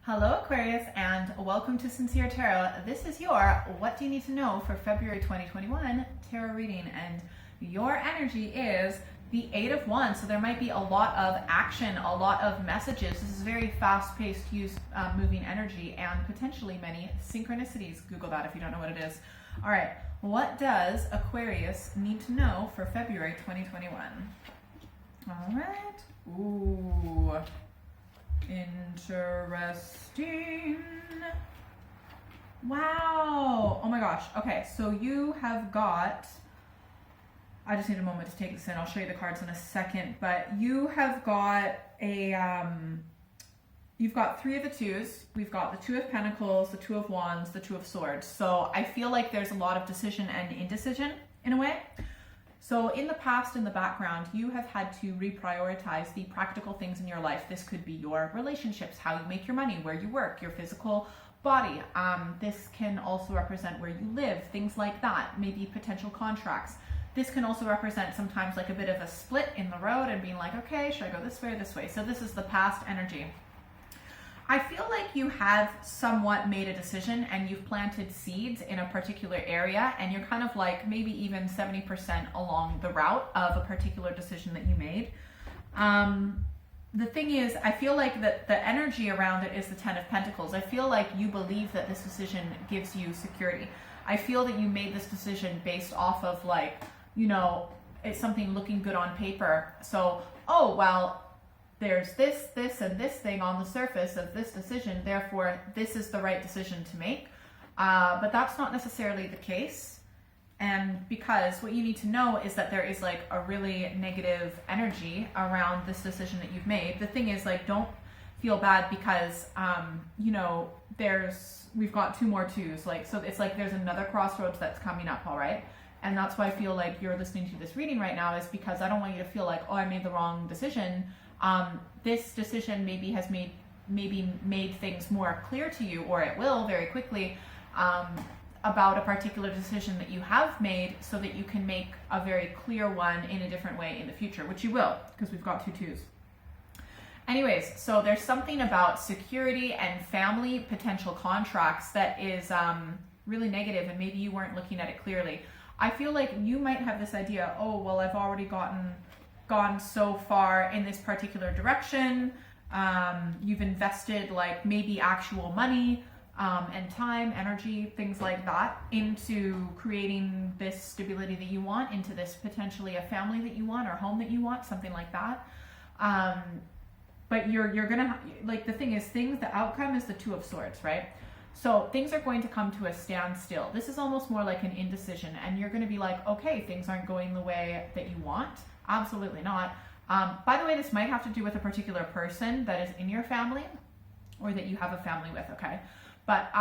Hello Aquarius and welcome to Sincere Tarot. This is your What Do You Need to Know for February 2021 tarot reading, and your energy is the Eight of Wands. So there might be a lot of action, a lot of messages. This is very fast-paced, moving energy, and potentially many synchronicities. Google that if you don't know what it is. All right, what does Aquarius need to know for February 2021? All right. Ooh. Interesting. Wow. Oh my gosh. Okay, so you have got, I just need a moment to take this in. I'll show you the cards in a second, but you have got you've got three of the twos. We've got the Two of Pentacles, the Two of Wands, the Two of Swords. So I feel like there's a lot of decision and indecision in a way. So in the past, in the background, you have had to reprioritize the practical things in your life. This could be your relationships, how you make your money, where you work, your physical body. This can also represent where you live, things like that, maybe potential contracts. This can also represent sometimes like a bit of a split in the road and being like, okay, should I go this way or this way? So this is the past energy. I feel like you have somewhat made a decision and you've planted seeds in a particular area, and you're kind of like maybe even 70% along the route of a particular decision that you made. The thing is, I feel like that the energy around it is the Ten of Pentacles. I feel like you believe that this decision gives you security. I feel that you made this decision based off of like, you know, it's something looking good on paper. So, oh, well, there's this, and this thing on the surface of this decision, therefore this is the right decision to make. But that's not necessarily the case. And because what you need to know is that there is like a really negative energy around this decision that you've made. The thing is, like, don't feel bad because, you know, we've got two more twos. Like, so it's like there's another crossroads that's coming up, all right? And that's why I feel like you're listening to this reading right now, is because I don't want you to feel like, oh, I made the wrong decision. This decision maybe has made things more clear to you, or it will very quickly, about a particular decision that you have made, so that you can make a very clear one in a different way in the future, which you will, because we've got two twos. Anyways, so there's something about security and family potential contracts that is really negative, and maybe you weren't looking at it clearly. I feel like you might have this idea, oh, well, I've already gone so far in this particular direction. You've invested like maybe actual money and time, energy, things like that, into creating this stability that you want, into this potentially a family that you want or home that you want, something like that. But you're gonna, like, the thing is, the outcome is the Two of Swords, right? So things are going to come to a standstill. This is almost more like an indecision, and you're going to be like, okay, things aren't going the way that you want. Absolutely not. By the way, this might have to do with a particular person that is in your family or that you have a family with, okay? But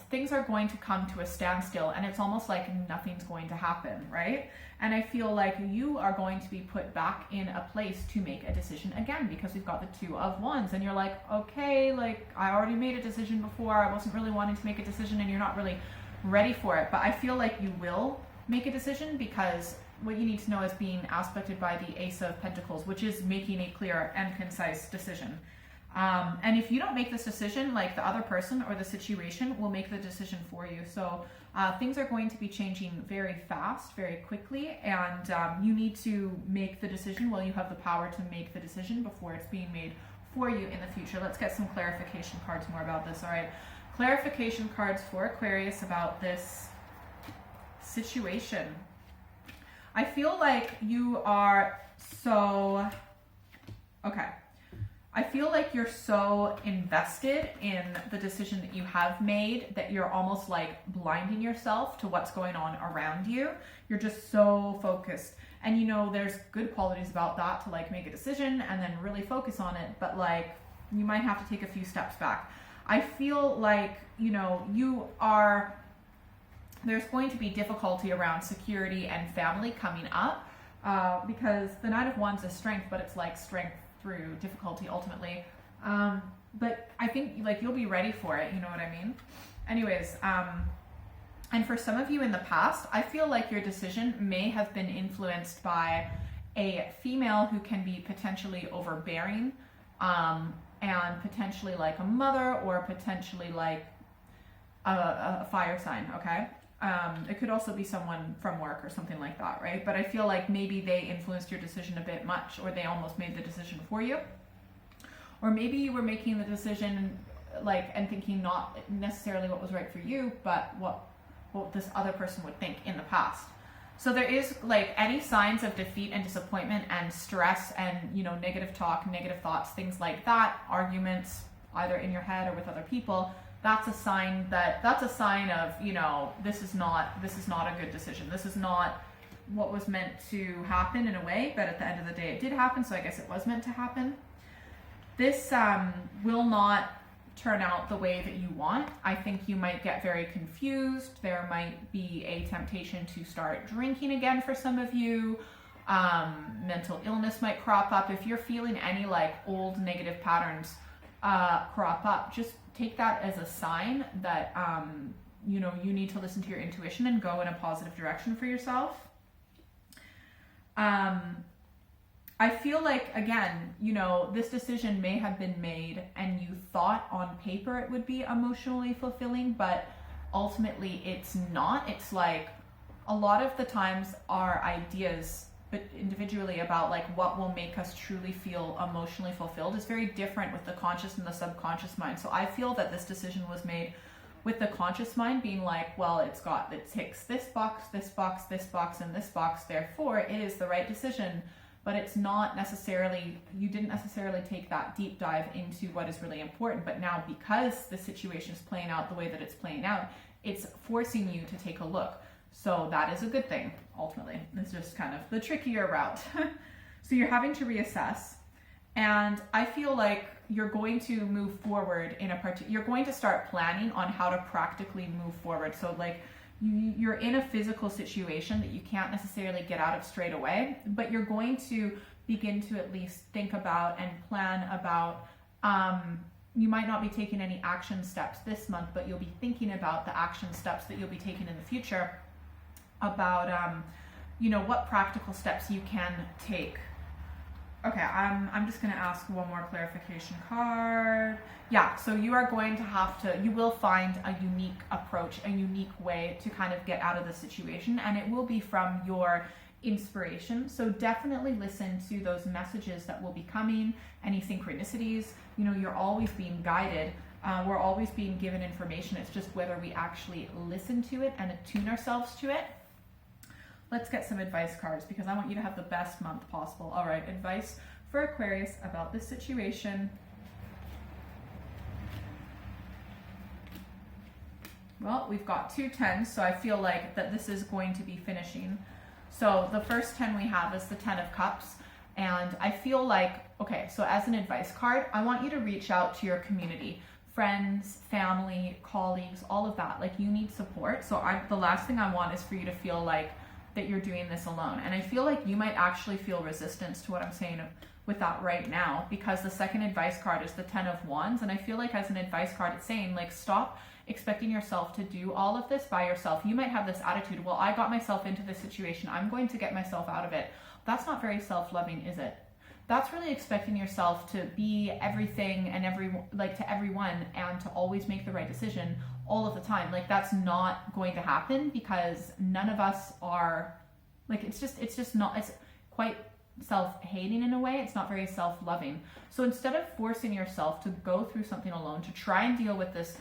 things are going to come to a standstill, and it's almost like nothing's going to happen, right? And I feel like you are going to be put back in a place to make a decision again, because we've got the Two of Wands, and you're like, okay, like, I already made a decision before. I wasn't really wanting to make a decision, and you're not really ready for it. But I feel like you will make a decision, because what you need to know is being aspected by the Ace of Pentacles, which is making a clear and concise decision. And if you don't make this decision, like, the other person or the situation will make the decision for you. So things are going to be changing very fast, very quickly, and you need to make the decision. Well, you have the power to make the decision before it's being made for you in the future. Let's get some clarification cards more about this. All right, clarification cards for Aquarius about this situation. I feel like you are so, okay. I feel like you're so invested in the decision that you have made that you're almost like blinding yourself to what's going on around you. You're just so focused. And you know, there's good qualities about that, to like make a decision and then really focus on it. But like, you might have to take a few steps back. I feel like, you know, there's going to be difficulty around security and family coming up, because the Knight of Wands is strength, but it's like strength through difficulty ultimately. But I think like you'll be ready for it, you know what I mean? Anyways, and for some of you in the past, I feel like your decision may have been influenced by a female who can be potentially overbearing, and potentially like a mother, or potentially like a fire sign, okay? It could also be someone from work or something like that, right? But I feel like maybe they influenced your decision a bit much, or they almost made the decision for you. Or maybe you were making the decision like and thinking not necessarily what was right for you, but what this other person would think in the past. So there is like any signs of defeat and disappointment and stress and, you know, negative talk, negative thoughts, things like that, arguments either in your head or with other people. That's a sign of, you know, this is not a good decision. This is not what was meant to happen in a way, but at the end of the day it did happen, so I guess it was meant to happen. This will not turn out the way that you want. I think you might get very confused. There might be a temptation to start drinking again for some of you. Mental illness might crop up. If you're feeling any like old negative patterns crop up, just take that as a sign that you know, you need to listen to your intuition and go in a positive direction for yourself. I feel like, again, you know, this decision may have been made and you thought on paper it would be emotionally fulfilling, but ultimately it's not. It's like a lot of the times our ideas, but individually, about like what will make us truly feel emotionally fulfilled is very different with the conscious and the subconscious mind. So I feel that this decision was made with the conscious mind being like, well, it ticks this box, this box, this box, and this box, therefore it is the right decision. But it's not necessarily, you didn't necessarily take that deep dive into what is really important. But now, because the situation is playing out the way that it's playing out, it's forcing you to take a look. So that is a good thing, ultimately. It's just kind of the trickier route. So you're having to reassess. And I feel like you're going to move forward you're going to start planning on how to practically move forward. So like, you're in a physical situation that you can't necessarily get out of straight away, but you're going to begin to at least think about and plan about, you might not be taking any action steps this month, but you'll be thinking about the action steps that you'll be taking in the future, about, you know, what practical steps you can take. Okay, I'm just going to ask one more clarification card. Yeah, so you are going to you will find a unique approach, a unique way to kind of get out of the situation, and it will be from your inspiration. So definitely listen to those messages that will be coming, any synchronicities. You know, you're always being guided. We're always being given information. It's just whether we actually listen to it and attune ourselves to it. Let's get some advice cards because I want you to have the best month possible. All right, advice for Aquarius about this situation. Well, we've got 2 10s, so I feel like that this is going to be finishing. So the first 10 we have is the 10 of Cups. And I feel like, okay, so as an advice card, I want you to reach out to your community, friends, family, colleagues, all of that. Like, you need support. So the last thing I want is for you to feel like that you're doing this alone. And I feel like you might actually feel resistance to what I'm saying with that right now, because the second advice card is the 10 of Wands. And I feel like as an advice card, it's saying like, stop expecting yourself to do all of this by yourself. You might have this attitude, well, I got myself into this situation, I'm going to get myself out of it. That's not very self-loving, is it? That's really expecting yourself to be everything and to everyone and to always make the right decision all of the time. Like, that's not going to happen, because none of us are like, it's quite self-hating in a way. It's not very self-loving. So instead of forcing yourself to go through something alone, to try and deal with this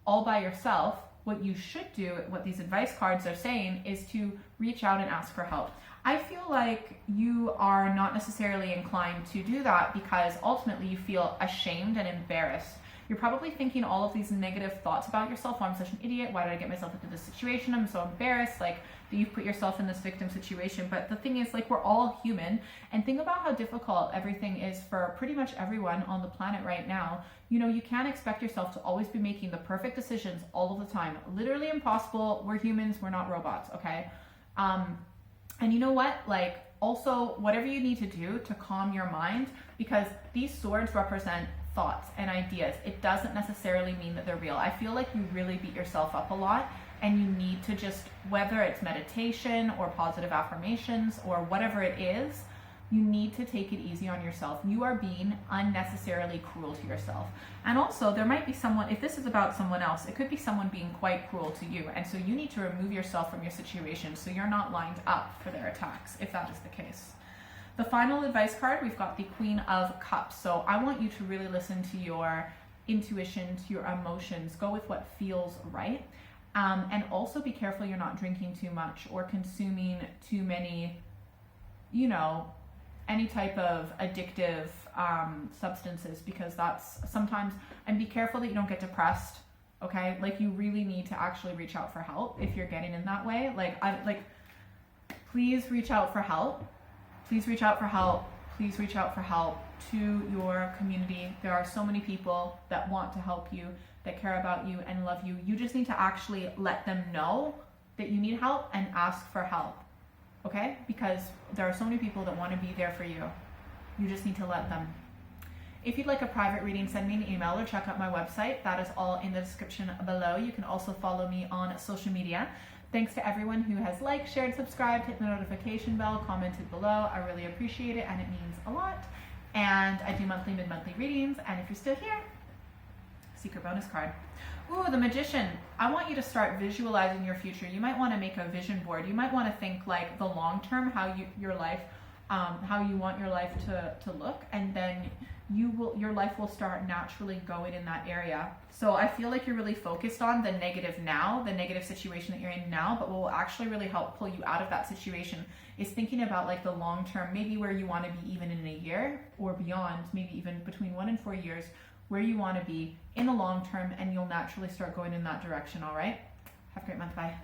all by yourself, what you should do, what these advice cards are saying, is to reach out and ask for help. I feel like you are not necessarily inclined to do that because ultimately you feel ashamed and embarrassed. You're probably thinking all of these negative thoughts about yourself. Oh, I'm such an idiot. Why did I get myself into this situation? I'm so embarrassed, like, that you've put yourself in this victim situation. But the thing is, like, we're all human. And think about how difficult everything is for pretty much everyone on the planet right now. You know, you can't expect yourself to always be making the perfect decisions all of the time. Literally impossible. We're humans. We're not robots, okay? And you know what? Like, also, whatever you need to do to calm your mind, because these swords represent thoughts and ideas. It doesn't necessarily mean that they're real. I feel like you really beat yourself up a lot, and you need to just, whether it's meditation or positive affirmations or whatever it is, You need to take it easy on yourself. You are being unnecessarily cruel to yourself. And also, there might be someone, if this is about someone else, it could be someone being quite cruel to you. And so you need to remove yourself from your situation so you're not lined up for their attacks, if that is the case. The final advice card, we've got the Queen of Cups. So I want you to really listen to your intuition, to your emotions. Go with what feels right. And also be careful you're not drinking too much or consuming too many, you know, any type of addictive substances, because that's sometimes, and be careful that you don't get depressed, okay? Like, you really need to actually reach out for help if you're getting in that way. Please reach out for help. Please reach out for help. Please reach out for help to your community. There are so many people that want to help you, that care about you and love you. You just need to actually let them know that you need help and ask for help. Okay? Because there are so many people that want to be there for you. You just need to let them. If you'd like a private reading, send me an email or check out my website. That is all in the description below. You can also follow me on social media. Thanks to everyone who has liked, shared, subscribed, hit the notification bell, commented below. I really appreciate it and it means a lot. And I do monthly, mid-monthly readings. And if you're still here, secret bonus card. Ooh, the Magician. I want you to start visualizing your future. You might want to make a vision board. You might want to think like the long term, how you want your life to look, and then your life will start naturally going in that area. So I feel like you're really focused on the negative now, the negative situation that you're in now, but what will actually really help pull you out of that situation is thinking about like the long term, maybe where you want to be even in a year or beyond, maybe even between 1 and 4 years, where you want to be in the long term, and you'll naturally start going in that direction. All right? Have a great month. Bye.